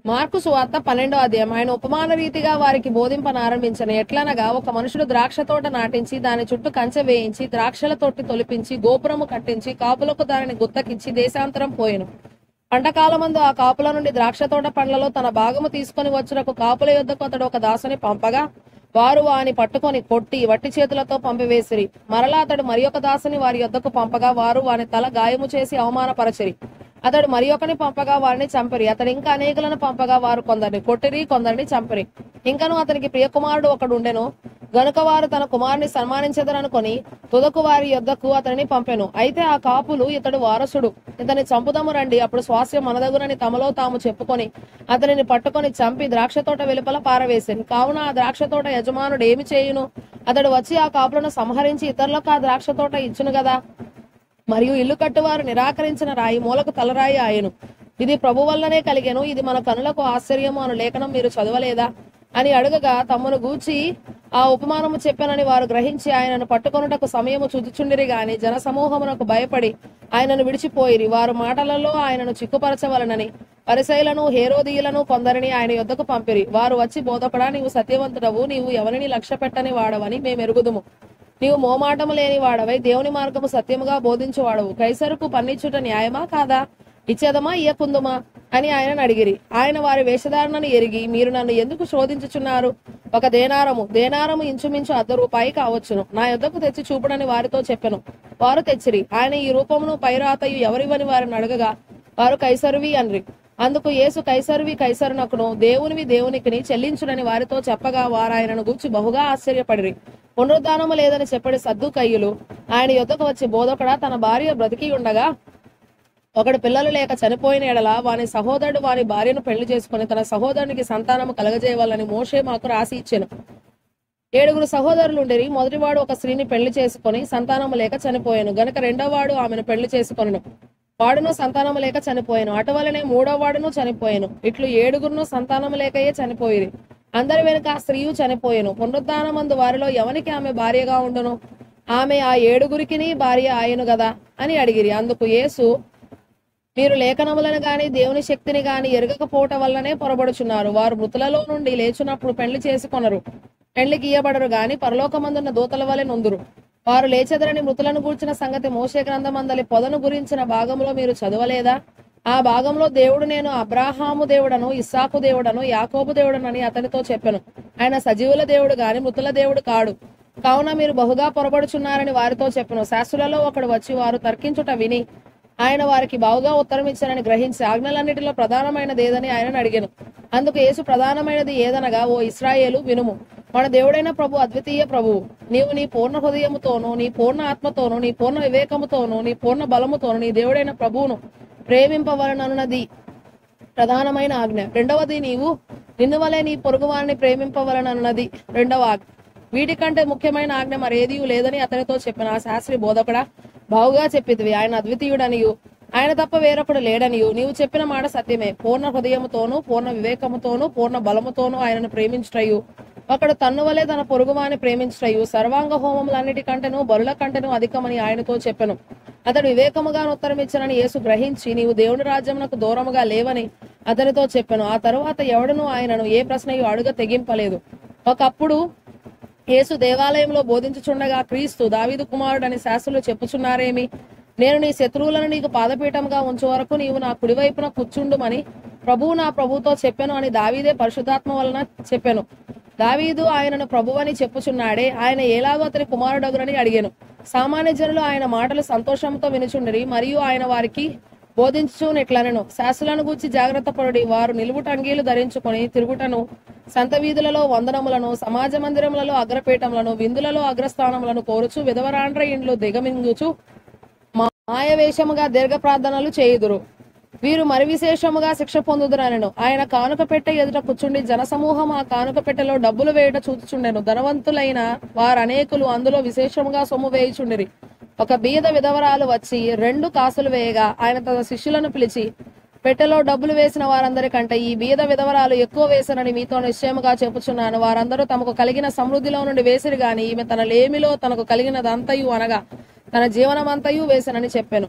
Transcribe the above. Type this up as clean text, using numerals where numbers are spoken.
Mark సువార్త 12వ అధ్యాయం. ఆయన ఉపమాన రీతిగా వారికి బోధింపనారంభించను. ఎట్లనగా, ఒక మనుషుడు ద్రాక్ష తోట నాటించి దాని చుట్టూ కంచె వేయించి ద్రాక్షల తొట్టి తొలిపించి గోపురము కట్టించి కాపులకు దానిని గుత్తకిచ్చి దేశాంతరం పోయెను. పంటకాలమందు ఆ కాపుల నుండి ద్రాక్ష తోట పండ్లలో తన భాగము తీసుకొని వచ్చుటకు కాపుల యొద్దకు అతడు ఒక దాసుని పంపగా, వారు వాని పట్టుకొని కొట్టి వట్టి చేతులతో పంపివేసిరి. మరలా అతడు మరి ఒక దాసుని వారి యొద్దకు పంపగా, వారు వాని తల గాయము చేసి అవమానపరచిరి. అతడు మరి ఒకని పంపగా వారిని చంపిరి. అతడు ఇంకా అనేకులను పంపగా వారు కొందరిని కొట్టిరి, కొందరిని చంపిరి. ఇంకను అతనికి ప్రియకుమారుడు ఒకడు ఉండెను గనుక వారు తన కుమారుని సన్మానించదరనుకొని తుదకు వారి యొద్దకు అతనిని పంపెను. అయితే ఆ కాపులు, ఇతడు వారసుడు, ఇతని చంపుదము రండి, అప్పుడు స్వాస్థ్యం మనదగునని తమలో తాము చెప్పుకొని అతనిని పట్టుకొని చంపి ద్రాక్ష తోట వెలుపల పారవేసింది. కావున ఆ ద్రాక్ష తోట యజమానుడు ఏమి చేయును? అతడు వచ్చి ఆ కాపులను సంహరించి ఇతరులకు ఆ ద్రాక్ష తోట ఇచ్చును గదా. మరియు ఇల్లు కట్టువారు నిరాకరించిన రాయి మూలకు తలరాయి ఆయను. ఇది ప్రభు వల్లనే కలిగెను, ఇది మన కనులకు ఆశ్చర్యము అను లేఖనం మీరు చదవలేదా అని అడుగగా, తమ్మును గూర్చి ఆ ఉపమానము చెప్పానని వారు గ్రహించి ఆయనను పట్టుకొనుటకు సమయము చూచుచుండిరి గాని జనసమూహమునకు భయపడి ఆయనను విడిచిపోయిరి. వారు మాటలలో ఆయనను చిక్కుపరచవలనని పరిసయ్యులను హేరోదీయులను కొందరిని ఆయన యొద్దకు పంపిరి. వారు వచ్చి, బోధకుడా, నీవు సత్యవంతుడవు, నీవు ఎవరిని లక్ష్య పెట్టని వాడవని మేమెరుగుదుము. నీవు మోమాటము లేని వాడవై దేవుని మార్గము సత్యముగా బోధించువాడవు. కైసరుకు పన్నిచ్చుట న్యాయమా కాదా? ఇచ్చేదమా ఇయ్యకుందుమా అని ఆయనను అడిగిరి. ఆయన వారి వేషధారణను ఎరిగి, మీరు నన్ను ఎందుకు శోధించుచున్నారు? ఒక దేనారము ఇంచుమించు ₹1 కావచ్చును. నా యొద్దకు తెచ్చి చూపుడని వారితో చెప్పెను. వారు తెచ్చిరి. ఆయన ఈ రూపమును పైరాతయు ఎవరివని వారిని అడగగా, వారు కైసరువి అన్రి. అందుకు యేసు, కైసరువి కైసరునకును, దేవునివి దేవునికిని చెల్లించునని వారితో చెప్పగా, వారు ఆయనను గూర్చి బహుగా ఆశ్చర్యపడిరి. పునరుద్ధానము లేదని చెప్పడి సద్దూకయ్యులు ఆయన యొద్దకు వచ్చి, బోధకుడా, తన భార్య బ్రతికి ఉండగా ఒకడు పిల్లలు లేక చనిపోయిన ఎడల వాని సహోదరుడు వాని భార్యను పెళ్లి చేసుకుని తన సహోదరునికి సంతానము కలగజేయవాలని మోషే మాకు రాసి ఇచ్చెను. 7 సహోదరులుండిరి. మొదటివాడు ఒక స్త్రీని పెళ్లి చేసుకుని సంతానము లేక చనిపోయాను గనుక రెండోవాడు ఆమెను పెళ్లి చేసుకొనెను. వాడును సంతానము లేక చనిపోయాను. అటువలనే 3వ వాడును చనిపోయాను. ఇట్లు 7 సంతానము లేకయే చనిపోయిరి. అందరి వెనుక ఆ స్త్రీయు చనిపోయాను. పునరుద్ధానమందు వారిలో ఎవనికి ఆమె భార్యగా ఉండును? ఆమె ఆ 7 భార్య ఆయను గదా అని అడిగిరి. అందుకు యేసు, మీరు లేఖనములను గాని దేవుని శక్తిని గాని ఎరగకపోవటం వల్లనే పొరబడుచున్నారు. వారు మృతులలో నుండి లేచున్నప్పుడు పెళ్లి చేసుకొనరు, పెళ్లికి ఇయ్యబడరు గాని పరలోకమందున్న దూతల వలె నొందురు. వారు లేచెదరని మృతులను గూర్చిన సంగతి మోషే గ్రంథమందలి పొదను గురించిన భాగంలో మీరు చదవలేదా? ఆ భాగంలో దేవుడు, నేను అబ్రాహాము దేవుడను, ఇస్సాకు దేవుడను, యాకోబు దేవుడనని అతనితో చెప్పెను. ఆయన సజీవుల దేవుడు గాని మృతుల దేవుడు కాడు. కావున మీరు బహుగా పొరబడుచున్నారని వారితో చెప్పెను. శాస్త్రులలో ఒకడు వచ్చి వారు తర్కించుట విని ఆయన వారికి బావుగా ఉత్తరం ఇచ్చారని గ్రహించి, ఆజ్ఞలన్నిటిలో ప్రధానమైనది ఏదని ఆయనను అడిగాను. అందుకు యేసు, ప్రధానమైనది ఏదనగా, ఓ ఇశ్రాయేలు, వినుము. మన దేవుడైన ప్రభు అద్వితీయ ప్రభువు. నీవు నీ పూర్ణ హృదయముతోనూ, నీ పూర్ణ ఆత్మతోనూ, నీ పూర్ణ వివేకముతోనూ, నీ పూర్ణ బలముతోనూ నీ దేవుడైన ప్రభువును ప్రేమింపవలనన్నది ప్రధానమైన ఆజ్ఞ. రెండవది, నీవు నిన్ను వలె నీ పొరుగువారిని ప్రేమింపవలనన్నది రెండవ ఆజ్ఞ. వీటికంటే ముఖ్యమైన ఆజ్ఞ మరేదీ లేదని అతనితో చెప్పిన. ఆ శాస్త్రి, బోధకుడా, బావుగా చెప్పితివి, ఆయన అద్వితీయుడనియు ఆయన తప్ప వేరొకడు లేడనియు నీవు చెప్పిన మాట సత్యమే. పూర్ణ హృదయముతోనూ, పూర్ణ వివేకముతోనూ, పూర్ణ బలముతోనూ ఆయనను ప్రేమించుటయు, ఒకడు తన్ను వలె తన పొరుగువాని ప్రేమించుటయు సర్వాంగ హోమములన్నిటికంటేనూ బలుల కంటేనూ అధికమని ఆయనతో చెప్పెను. అతడు వివేకముగా ఉత్తరమిచ్చనని యేసు గ్రహించి, నీవు దేవుని రాజ్యమునకు దూరముగా లేవని అతనితో చెప్పెను. ఆ తరువాత ఎవడునూ ఆయనను ఏ ప్రశ్నయు అడుగ తెగింపలేదు. ఒకప్పుడు యేసు దేవాలయంలో బోధించుచుండగా, క్రీస్తు దావీదు కుమారుడని శాస్త్రులు చెప్పుచున్నారేమి? నేను నీ శత్రువులను నీకు పాదపీఠంగా ఉంచు వరకు నీవు నా కుడివైపున కూర్చుండుమని ప్రభువు నా ప్రభువుతో చెప్పెను అని దావీదే పరిశుద్ధాత్మ వలన చెప్పెను. దావీదు ఆయనను ప్రభువని చెప్పుచున్నాడే, ఆయన ఎలాగో అతని కుమారుడగునని అడిగాను. సామాన్య జనులు ఆయన మాటలు సంతోషంతో వినుచుండిరి. మరియు ఆయన వారికి బోధించుచునిట్లనెను, శాస్త్రులను గూర్చి జాగ్రత్త పడుడి. వారు నిలువుట అంగీలు ధరించుకొని తిరుగుటను, సంత వీధులలో వందనములను, సమాజ మందిరములలో అగ్రపీఠములను, విందులలో అగ్రస్థానములను కోరుచు, విధవరాండ్ర ఇండ్లు దిగమింగుచు మాయవేషముగా దీర్ఘ ప్రార్థనలు చేయుదురు. వీరు మరి విశేషముగా శిక్ష పొందుదురనెను. ఆయన కానుక పెట్టె ఎదుట కూర్చుండి జనసమూహం ఆ కానుక పెట్టెలో డబ్బులు వేయుట చూచుచుండెను. ధనవంతులైన వారు అనేకులు అందులో విశేషముగా సొమ్ము వేయుచుండిరి. ఒక బీద విధవరాలు వచ్చి 2 కాసులు వేయగా ఆయన తన శిష్యులను పిలిచి, పెట్టెలో డబ్బులు వేసిన వారందరికంటే ఈ బీద విధవరాలు ఎక్కువ వేసనని మీతో నిశ్చయముగా చెప్పుచున్నాను. వారందరూ తమకు కలిగిన సమృద్ధిలో నుండి వేసిరు గాని ఈమె తన లేమిలో తనకు కలిగినదంతయు అనగా తన జీవనమంతయు వేసనని చెప్పెను.